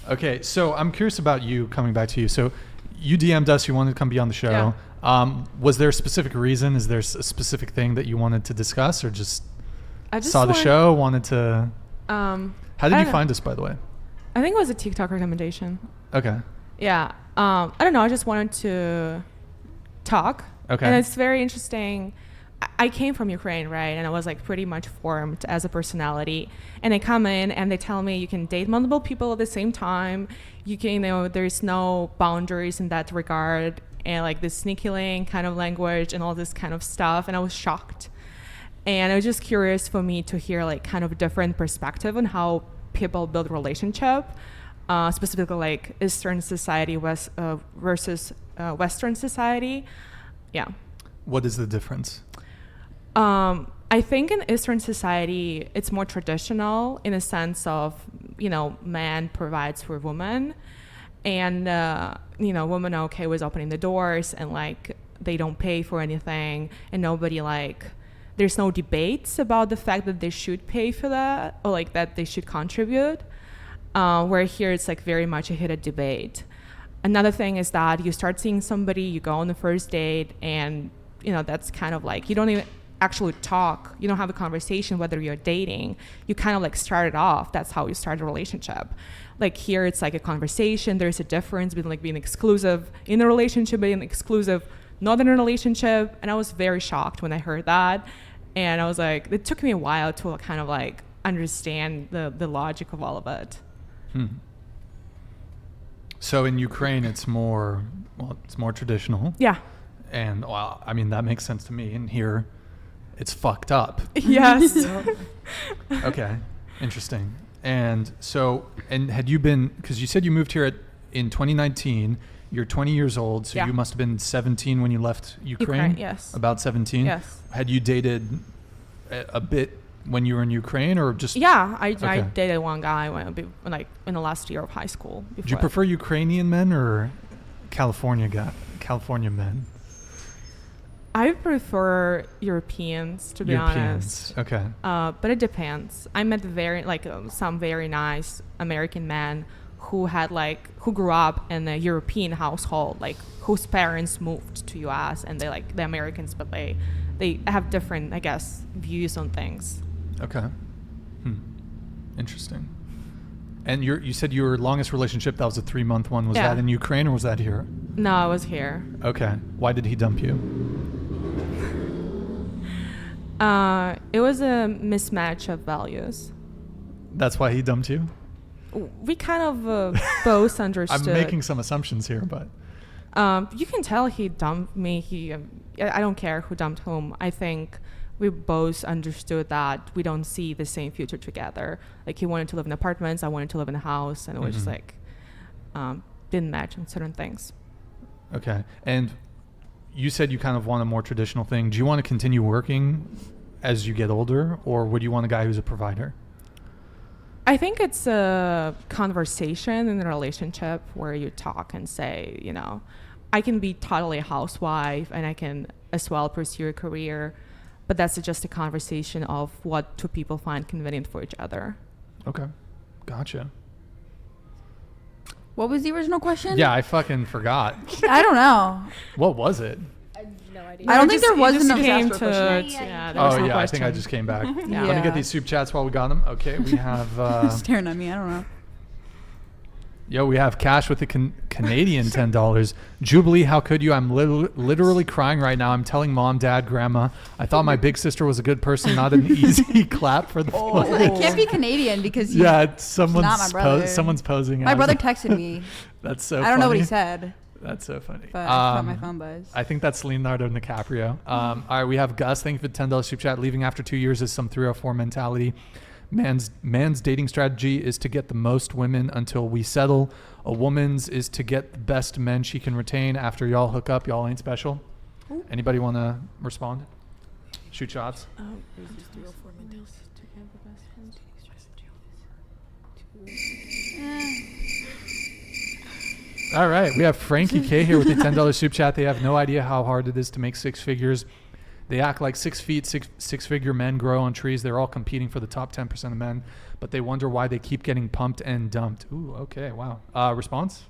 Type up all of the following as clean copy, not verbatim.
Okay, so I'm curious about you, coming back to you. So you DM'd us, you wanted to come be on the show. Yeah. Was there a specific reason? Is there a specific thing that you wanted to discuss, or just I just saw the show, wanted to... How did you find us, by the way? I think it was a TikTok recommendation. Okay. Yeah. I don't know. I just wanted to talk. Okay. And it's very interesting. I came from Ukraine, right? And I was like pretty much formed as a personality. And they come in and they tell me you can date multiple people at the same time. You can, there's no boundaries in that regard. And like this sneaky link kind of language and all this kind of stuff. And I was shocked. And it was just curious for me to hear like kind of a different perspective on how people build relationship, specifically like Eastern society versus Western society. Yeah. What is the difference? I think in Eastern society, it's more traditional in a sense of, man provides for woman, and, women are okay with opening the doors, and like they don't pay for anything, and nobody there's no debates about the fact that they should pay for that or like that they should contribute. Where here it's like very much a heated debate. Another thing is that you start seeing somebody, you go on the first date, and that's kind of like you don't even actually talk. You don't have a conversation whether you're dating. You kind of like start it off. That's how you start a relationship. Like here it's like a conversation. There's a difference between like being exclusive in a relationship, being exclusive not in a relationship. And I was very shocked when I heard that. And I was like, it took me a while to kind of like understand the logic of all of it. So in Ukraine, it's more traditional. Yeah. And that makes sense to me. And here, it's fucked up. Yes. Okay. Interesting. And so, had you been, because you said you moved here in 2019, you're 20 years old, so you must have been 17 when you left Ukraine? Yes. About 17? Yes. Had you dated a bit when you were in Ukraine, or just... Yeah, I dated one guy like in the last year of high school. Do you prefer Ukrainian men or California men? I prefer Europeans, to be honest. Okay. But it depends. I met some very nice American men who grew up in a European household, like whose parents moved to US, and they're Americans, but they have different, I guess, views on things. Okay. Interesting. And you said your longest relationship, that was a 3-month one. Was that in Ukraine or was that here? No, I was here. Okay. Why did he dump you? It was a mismatch of values. That's why he dumped you? We kind of both understood. I'm making some assumptions here, but... you can tell he dumped me. I don't care who dumped whom. I think we both understood that we don't see the same future together. Like he wanted to live in apartments, I wanted to live in a house, and it was just like didn't match on certain things. Okay. And you said you kind of want a more traditional thing. Do you want to continue working as you get older, or would you want a guy who's a provider? I think it's a conversation in a relationship where you talk and say, I can be totally a housewife and I can as well pursue a career, but that's just a conversation of what two people find convenient for each other. Okay. Gotcha. What was the original question? Yeah, I fucking forgot. I don't know. What was it? I have no idea. I don't think there was enough. I think I just came back. Let me get these soup chats while we got them. Okay, we have... staring at me, I don't know. We have Cash with the Canadian $10. Jubilee, how could you? I'm literally crying right now. I'm telling mom, dad, grandma, I thought my big sister was a good person, not an easy clap for the phone. It can't be Canadian because he's someone's not my brother. Someone's posing. My brother texted me. That's so funny. I don't know what he said. That's so funny. But I thought my phone buzzed. I think that's Leonardo DiCaprio. All right, we have Gus. Thank you for the $10 super chat. Leaving after 2 years is some 304 mentality. Man's dating strategy is to get the most women until we settle. A woman's is to get the best men she can retain. After y'all hook up, y'all ain't special. Ooh. Anybody want to respond? Shoot shots. All right, we have Frankie K here with the $10 soup chat. They have no idea how hard it is to make 6 figures. They act like 6 feet, six-figure men grow on trees. They're all competing for the top 10% of men, but they wonder why they keep getting pumped and dumped. Ooh, okay, wow. Response?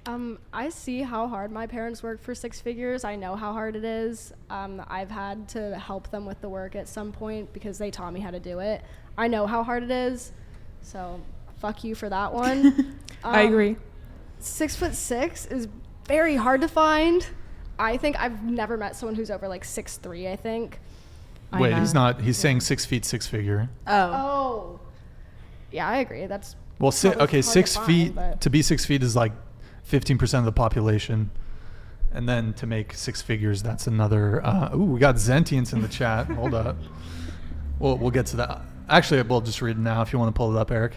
I see how hard my parents work for 6 figures. I know how hard it is. I've had to help them with the work at some point because they taught me how to do it. I know how hard it is, so fuck you for that one. I agree. 6'6" is very hard to find. I think I've never met someone who's over like 6'3", I think. Wait, know. he's not. He's saying 6 feet, 6-figure. Oh. Yeah, I agree. That's Well, probably okay, hard to 6 find, feet, but- to be 6 feet is like 15% of the population. And then to make 6 figures, that's another. We got Zentience in the chat. Hold up. We'll get to that. Actually, we'll just read it now if you want to pull it up, Eric.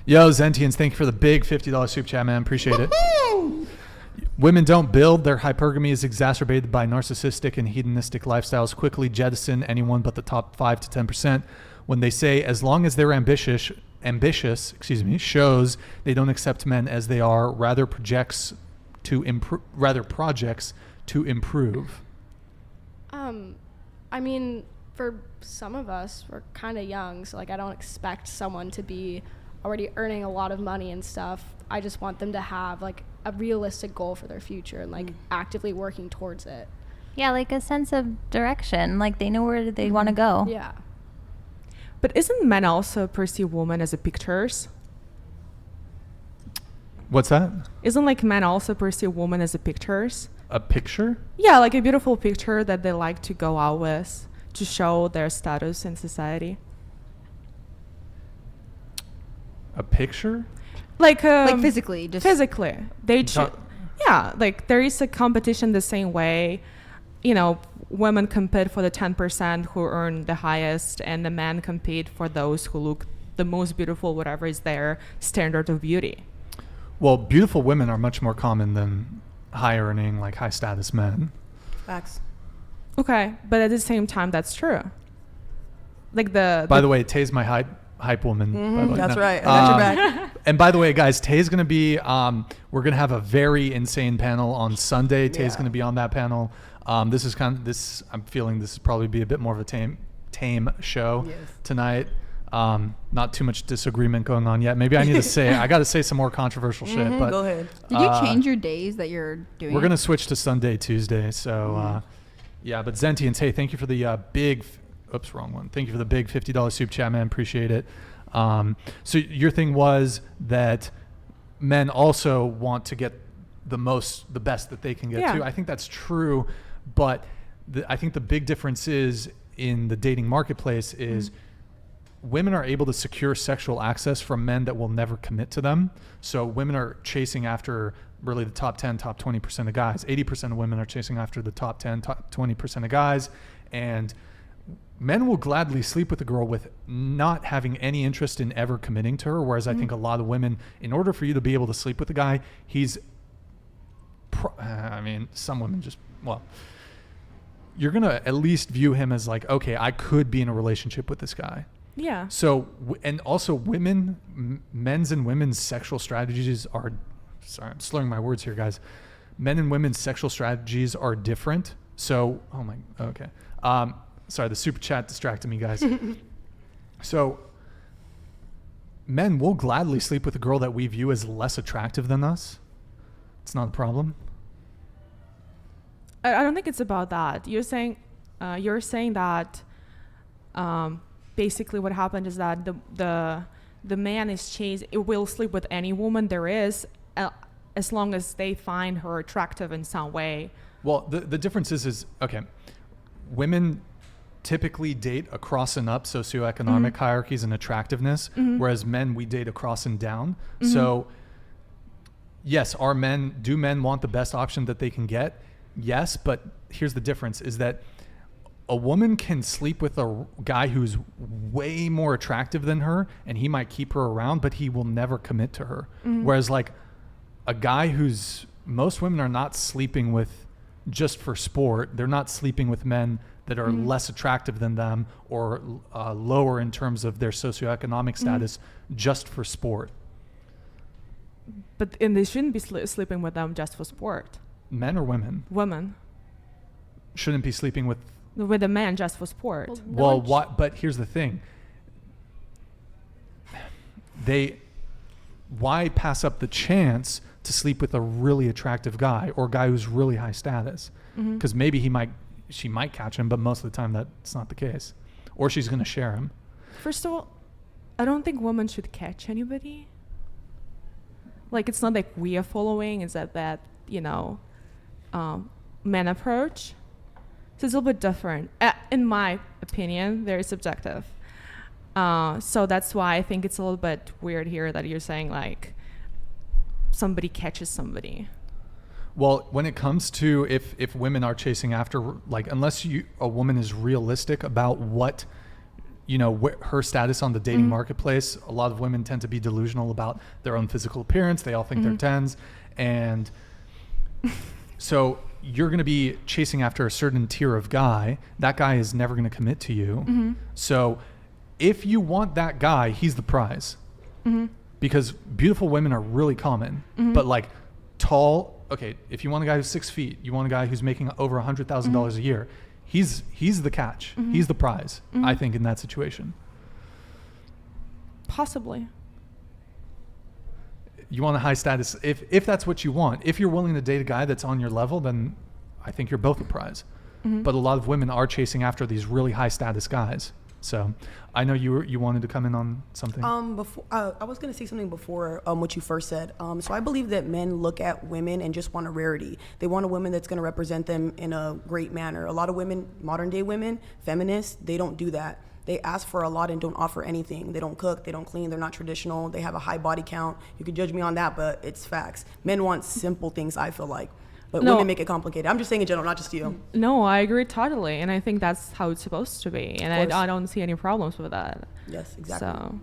Yo, Zentience, thank you for the big $50 super chat, man. Appreciate it. Women don't build. Their hypergamy is exacerbated by narcissistic and hedonistic lifestyles. Quickly jettison anyone but the top 5 to 10%. When they say as long as they're ambitious, shows they don't accept men as they are, rather projects to improve. I mean, for some of us, we're kind of young, so like I don't expect someone to be already earning a lot of money and stuff. I just want them to have like a realistic goal for their future and like actively working towards it. Yeah, like a sense of direction. Like they know where they want to go. Yeah. But isn't men also perceive women as a pictures? What's that? Isn't like men also perceive women as a pictures? A picture? Yeah, like a beautiful picture that they like to go out with to show their status in society. A picture? Like physically, just physically. They Not- yeah, like there is a competition the same way, you know, women compete for the 10% who earn the highest and the men compete for those who look the most beautiful, whatever is their standard of beauty. Well, beautiful women are much more common than high earning, like high status men. facts. Okay, but at the same time that's true. Like By the way, Tay's my hype woman. By the way. That's No. right. I got your back. And by the way, guys, Tay's going to be, we're going to have a very insane panel on Sunday. Tay's going to be on that panel. I'm feeling this is probably be a bit more of a tame show tonight. Not too much disagreement going on yet. Maybe I need to I got to say some more controversial shit. But Go ahead. Did you change your days that you're doing? we're going to switch to Sunday, Tuesday. So, yeah, but Zentians, hey, thank you for the wrong one. Thank you for the big $50 soup chat, man. Appreciate it. So your thing was that men also want to get the best that they can get too. I think that's true, but I think the big difference is in the dating marketplace is women are able to secure sexual access from men that will never commit to them. So women are chasing after really the top 10, top 20% of guys. 80% of women are chasing after the top 10, top 20% of guys. And men will gladly sleep with a girl with not having any interest in ever committing to her. Whereas I think a lot of women, in order for you to be able to sleep with a guy, some women you're going to at least view him as like, okay, I could be in a relationship with this guy. Yeah. So, and also men's and women's sexual strategies are, sorry, I'm slurring my words here, guys. Men and women's sexual strategies are different. So, okay. Sorry, the super chat distracted me, guys. So, men will gladly sleep with a girl that we view as less attractive than us. It's not a problem. I don't think it's about that. You're saying that basically what happened is that the man will sleep with any woman there is as long as they find her attractive in some way. Well, the difference is okay, women typically date across and up socioeconomic hierarchies and attractiveness, whereas men, we date across and down. So yes, do men want the best option that they can get? Yes, but here's the difference is that a woman can sleep with a guy who's way more attractive than her and he might keep her around, but he will never commit to her. Whereas like a guy most women are not sleeping with just for sport. They're not sleeping with men that are less attractive than them or lower in terms of their socioeconomic status just for sport. And they shouldn't be sleeping with them just for sport. Men or women? Women. Shouldn't be sleeping with with a man just for sport. Well, Well, what? But here's the thing. Why pass up the chance to sleep with a really attractive guy or a guy who's really high status? Because maybe she might catch him, but most of the time that's not the case. Or she's going to share him. First of all, I don't think women should catch anybody. Like, it's not like we are following. Is that men approach? So it's a little bit different. In my opinion, very subjective. So that's why I think it's a little bit weird here that you're saying, like, somebody catches somebody. Well, when it comes to if women are chasing after, like, unless a woman is realistic about what, her status on the dating marketplace, a lot of women tend to be delusional about their own physical appearance. They all think they're 10s. And so you're going to be chasing after a certain tier of guy. That guy is never going to commit to you. So if you want that guy, he's the prize. Because beautiful women are really common. But like tall, okay, if you want a guy who's 6 feet, you want a guy who's making over $100,000 a year, he's the catch. He's the prize, I think, in that situation. Possibly. You want a high status. If that's what you want, if you're willing to date a guy that's on your level, then I think you're both a prize. But a lot of women are chasing after these really high status guys. So I know you wanted to come in on something. Before I was going to say something before what you first said. So I believe that men look at women and just want a rarity. They want a woman that's going to represent them in a great manner. A lot of women, modern day women, feminists, they don't do that. They ask for a lot and don't offer anything. They don't cook, they don't clean, they're not traditional, they have a high body count. You can judge me on that, but it's facts. Men want simple things, I feel like. But women make it complicated. I'm just saying in general, not just you. No, I agree totally. And I think that's how it's supposed to be. And I don't see any problems with that. Yes, exactly. So